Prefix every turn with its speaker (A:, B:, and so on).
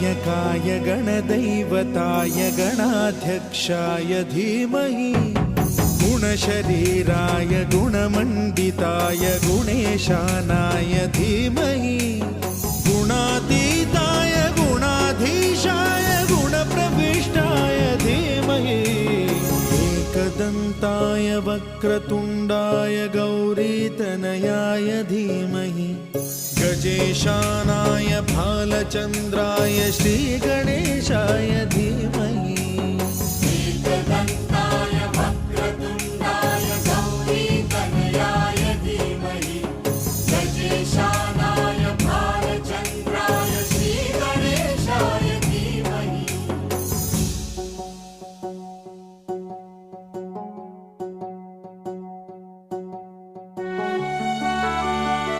A: गणनायकाय गणदैवताय गणाध्यक्षाय धीमहि गुणशरीराय गुणमण्डिताय गुणेशानाय धीमहि गुणातीताय गुणाधीशाय गुणप्रविष्टाय धीमहि एकदन्ताय वक्रतुण्डाय गौरीतनयाय धीमहि गजेशानाय भालचन्द्राय श्रीगणेशाय धीमहि